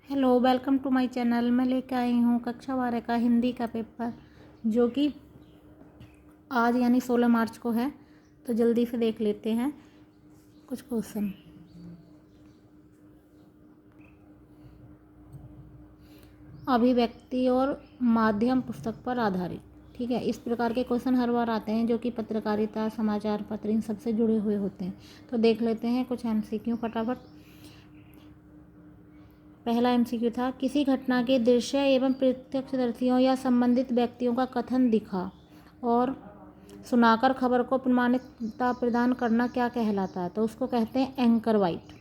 Hello, welcome to my channel. मैं लेकर आई हूँ कक्षा 12 का हिंदी का पेपर, जो कि आज यानी 16 मार्च को है। तो जल्दी से देख लेते हैं कुछ क्वेश्चन। अभिव्यक्ति और माध्यम पुस्तक पर आधारित। ठीक है, इस प्रकार के क्वेश्चन हर बार आते हैं जो कि पत्रकारिता, समाचार पत्र, इन सबसे जुड़े हुए होते हैं। तो देख लेते हैं कुछ MCQ फटाफट। पहला MCQ था, किसी घटना के दृश्य एवं प्रत्यक्षदर्शियों या संबंधित व्यक्तियों का कथन दिखा और सुनाकर खबर को प्रमाणिकता प्रदान करना क्या कहलाता है? तो उसको कहते हैं एंकर बाइट।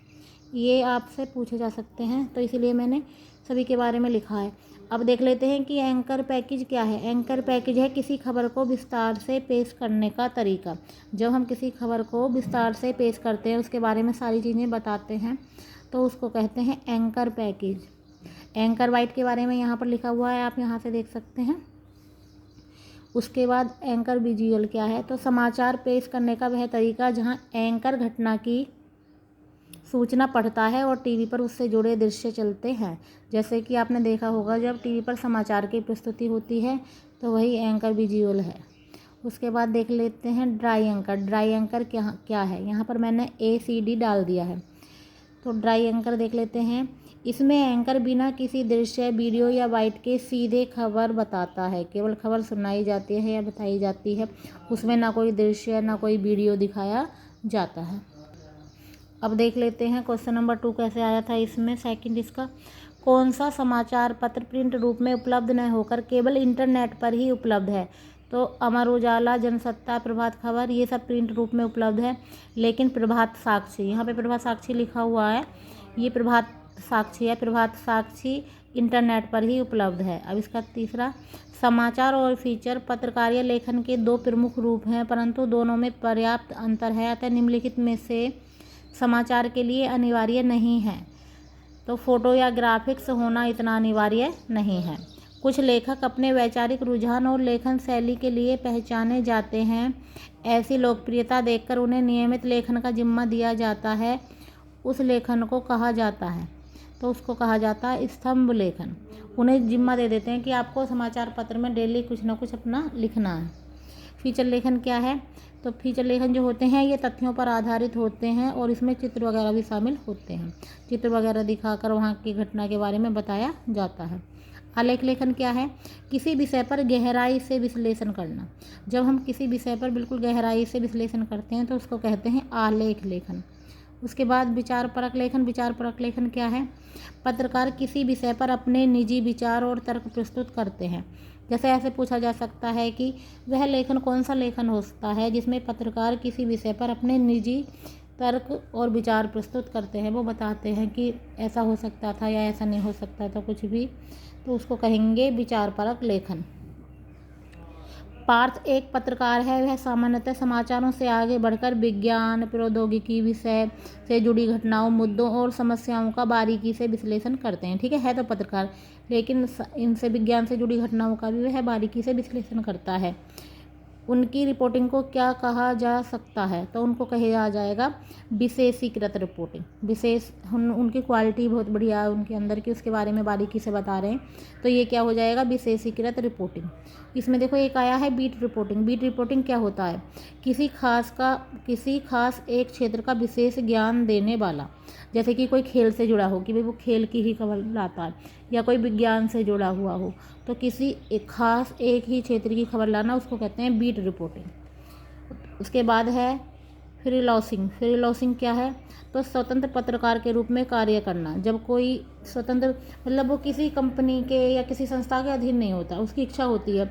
ये आपसे पूछे जा सकते हैं, तो इसीलिए मैंने सभी के बारे में लिखा है। अब देख लेते हैं कि एंकर पैकेज क्या है। एंकर पैकेज है किसी खबर को विस्तार से पेश करने का तरीका। जब हम किसी खबर को विस्तार से पेश करते हैं, उसके बारे में सारी चीज़ें बताते हैं, तो उसको कहते हैं एंकर पैकेज। एंकर बाइट के बारे में यहाँ पर लिखा हुआ है, आप यहाँ से देख सकते हैं। उसके बाद एंकर विजुअल क्या है? तो समाचार पेश करने का वह तरीका जहाँ एंकर घटना की सूचना पढ़ता है और टीवी पर उससे जुड़े दृश्य चलते हैं। जैसे कि आपने देखा होगा, जब टीवी पर समाचार की प्रस्तुति होती है तो वही एंकर विजुअल है। उसके बाद देख लेते हैं ड्राई एंकर। ड्राई एंकर क्या है? यहाँ पर मैंने ACD डाल दिया है। तो ड्राई एंकर देख लेते हैं। इसमें एंकर बिना किसी दृश्य, वीडियो या बाइट के सीधे खबर बताता है। केवल खबर सुनाई जाती है या बताई जाती है, उसमें ना कोई दृश्य ना कोई वीडियो दिखाया जाता है। अब देख लेते हैं क्वेश्चन नंबर 2 कैसे आया था इसमें। सेकंड इसका, कौन सा समाचार पत्र प्रिंट रूप में उपलब्ध न होकर केवल इंटरनेट पर ही उपलब्ध है? तो अमर उजाला, जनसत्ता, प्रभात खबर, ये सब प्रिंट रूप में उपलब्ध है। लेकिन प्रभात साक्षी, यहाँ पे प्रभात साक्षी लिखा हुआ है, ये प्रभात साक्षी है। प्रभात साक्षी इंटरनेट पर ही उपलब्ध है। अब इसका तीसरा, समाचार और फीचर पत्रकारिता लेखन के दो प्रमुख रूप हैं, परंतु दोनों में पर्याप्त अंतर है, अतः निम्नलिखित में से समाचार के लिए अनिवार्य नहीं है। तो फोटो या ग्राफिक्स होना इतना अनिवार्य नहीं है। कुछ लेखक अपने वैचारिक रुझान और लेखन शैली के लिए पहचाने जाते हैं। ऐसी लोकप्रियता देखकर उन्हें नियमित लेखन का जिम्मा दिया जाता है। उस लेखन को कहा जाता है, तो उसको कहा जाता है स्तंभ लेखन। उन्हें जिम्मा दे देते हैं कि आपको समाचार पत्र में डेली कुछ ना कुछ अपना लिखना है। फीचर लेखन क्या है? तो फीचर लेखन जो होते हैं ये तथ्यों पर आधारित होते हैं और इसमें चित्र वगैरह भी शामिल होते हैं। चित्र वगैरह दिखाकर वहाँ की घटना के बारे में बताया जाता है। आलेख लेखन क्या है? किसी विषय पर गहराई से विश्लेषण करना। जब हम किसी विषय पर बिल्कुल गहराई से विश्लेषण करते हैं तो उसको कहते हैं आलेख लेखन। उसके बाद विचार परक लेखन। विचार परक लेखन क्या है? पत्रकार किसी विषय पर अपने निजी विचार और तर्क प्रस्तुत करते हैं। जैसे ऐसे पूछा जा सकता है कि वह लेखन कौन सा लेखन हो सकता है जिसमें पत्रकार किसी विषय पर अपने निजी तर्क और विचार प्रस्तुत करते हैं, वो बताते हैं कि ऐसा हो सकता था या ऐसा नहीं हो सकता था, कुछ भी, तो उसको कहेंगे विचार परक लेखन। पार्थ एक पत्रकार है। वह सामान्यतः समाचारों से आगे बढ़कर विज्ञान, प्रौद्योगिकी विषय से जुड़ी घटनाओं, मुद्दों और समस्याओं का बारीकी से विश्लेषण करते हैं। ठीक है तो पत्रकार, लेकिन इनसे विज्ञान से जुड़ी घटनाओं का भी वह बारीकी से विश्लेषण करता है। उनकी रिपोर्टिंग को क्या कहा जा सकता है? तो उनको कहा जाएगा विशेषीकृत रिपोर्टिंग। विशेष उनकी क्वालिटी बहुत बढ़िया है उनके अंदर की, उसके बारे में बारीकी से बता रहे हैं, तो ये क्या हो जाएगा? विशेषीकृत रिपोर्टिंग। इसमें देखो एक आया है बीट रिपोर्टिंग। बीट रिपोर्टिंग क्या होता है? किसी खास एक क्षेत्र का विशेष ज्ञान देने वाला। जैसे कि कोई खेल से जुड़ा हो कि भाई वो खेल की ही खबर लाता है, या कोई विज्ञान से जुड़ा हुआ हो, तो किसी एक ही क्षेत्र की खबर लाना, उसको कहते हैं बीट रिपोर्टिंग। उसके बाद है फ्रीलांसिंग। फ्रीलांसिंग क्या है? तो स्वतंत्र पत्रकार के रूप में कार्य करना। जब कोई स्वतंत्र, मतलब वो किसी कंपनी के या किसी संस्था के अधीन नहीं होता, उसकी इच्छा होती है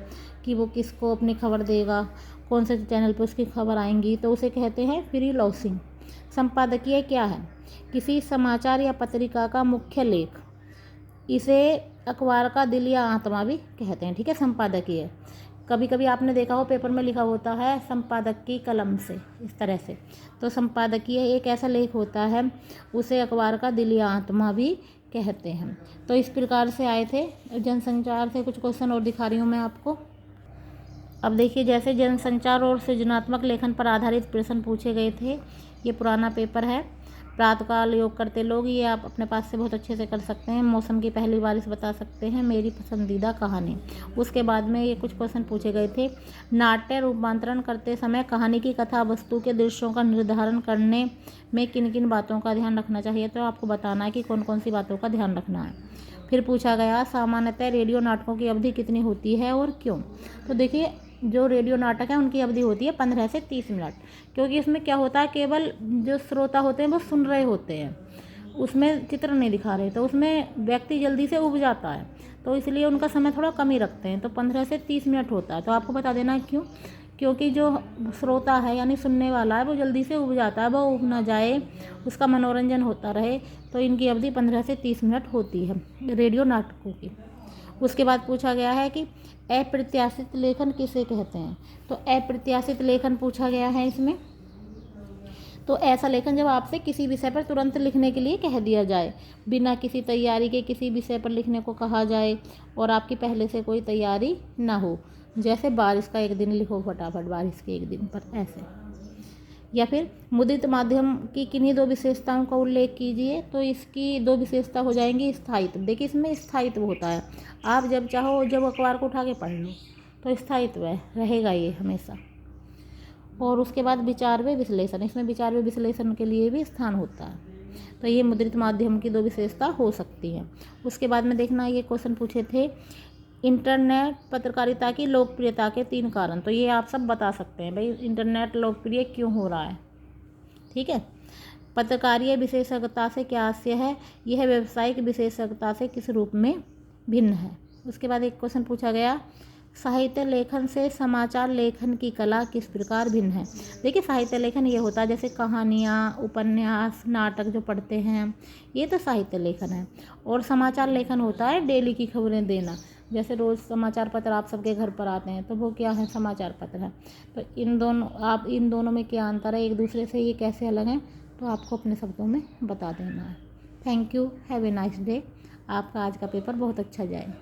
कि वो किसको अपनी खबर देगा, कौन से चैनल पर उसकी खबर आएंगी, तो उसे कहते हैं फ्रीलांसिंग। संपादकीय क्या है? किसी समाचार या पत्रिका का मुख्य लेख। इसे अखबार का दिल या आत्मा भी कहते हैं। ठीक है, संपादकीय। कभी कभी आपने देखा हो पेपर में लिखा होता है संपादक की कलम से, इस तरह से। तो संपादकीय एक ऐसा लेख होता है, उसे अखबार का दिल या आत्मा भी कहते हैं। तो इस प्रकार से आए थे जनसंचार से कुछ क्वेश्चन, और दिखा रही हूँ मैं आपको। अब देखिए, जैसे जनसंचार और सृजनात्मक लेखन पर आधारित प्रश्न पूछे गए थे, ये पुराना पेपर है। प्रातःकाल योग करते लोग, ये आप अपने पास से बहुत अच्छे से कर सकते हैं। मौसम की पहली बारिश बता सकते हैं। मेरी पसंदीदा कहानी। उसके बाद में ये कुछ क्वेश्चन पूछे गए थे। नाट्य रूपांतरण करते समय कहानी की कथा वस्तु के दृश्यों का निर्धारण करने में किन किन बातों का ध्यान रखना चाहिए, तो आपको बताना है कि कौन कौन सी बातों का ध्यान रखना है। फिर पूछा गया सामान्यतः रेडियो नाटकों की अवधि कितनी होती है और क्यों। तो देखिए, जो रेडियो नाटक है उनकी अवधि होती है 15 से 30 मिनट, क्योंकि इसमें क्या होता है, केवल जो श्रोता होते हैं वो सुन रहे होते हैं, उसमें चित्र नहीं दिखा रहे, तो उसमें व्यक्ति जल्दी से उब जाता है, तो इसलिए उनका समय थोड़ा कम ही रखते हैं। तो 15 से 30 मिनट होता है। तो आपको बता देना है क्यों, क्योंकि जो श्रोता है यानी सुनने वाला है वो जल्दी से उब जाता है, वो उब ना जाए, उसका मनोरंजन होता रहे, तो इनकी अवधि 15 से 30 मिनट होती है रेडियो नाटकों की। उसके बाद पूछा गया है कि अप्रत्याशित लेखन किसे कहते हैं। तो अप्रत्याशित लेखन पूछा गया है इसमें। तो ऐसा लेखन जब आपसे किसी विषय पर तुरंत लिखने के लिए कह दिया जाए, बिना किसी तैयारी के किसी विषय पर लिखने को कहा जाए और आपकी पहले से कोई तैयारी ना हो, जैसे बारिश का एक दिन लिखो फटाफट बारिश के एक दिन पर, ऐसे। या फिर मुद्रित माध्यम की किन्हीं दो विशेषताओं का उल्लेख कीजिए। तो इसकी दो विशेषता हो जाएंगी स्थायित्व। देखिए, इसमें स्थायित्व होता है, आप जब चाहो जब अखबार को उठा के पढ़ लो, तो स्थायित्व है, रहेगा ये हमेशा। और उसके बाद विचार व विश्लेषण, इसमें विचार व विश्लेषण के लिए भी स्थान होता है। तो ये मुद्रित माध्यम की दो विशेषता हो सकती है। उसके बाद में देखना, ये क्वेश्चन पूछे थे इंटरनेट पत्रकारिता की लोकप्रियता के 3 कारण। तो ये आप सब बता सकते हैं भाई, इंटरनेट लोकप्रिय क्यों हो रहा है। ठीक है। पत्रकारीय विशेषज्ञता से क्या आशय है, यह व्यावसायिक विशेषज्ञता से किस रूप में भिन्न है। उसके बाद एक क्वेश्चन पूछा गया, साहित्य लेखन से समाचार लेखन की कला किस प्रकार भिन्न है। देखिए, साहित्य लेखन ये होता है जैसे कहानियाँ, उपन्यास, नाटक जो पढ़ते हैं, ये तो साहित्य लेखन है। और समाचार लेखन होता है डेली की खबरें देना, जैसे रोज़ समाचार पत्र आप सबके घर पर आते हैं, तो वो क्या है, समाचार पत्र है। तो इन दोनों में क्या अंतर है, एक दूसरे से ये कैसे अलग हैं, तो आपको अपने शब्दों में बता देना है। Thank you, have a nice day. आपका आज का पेपर बहुत अच्छा जाए।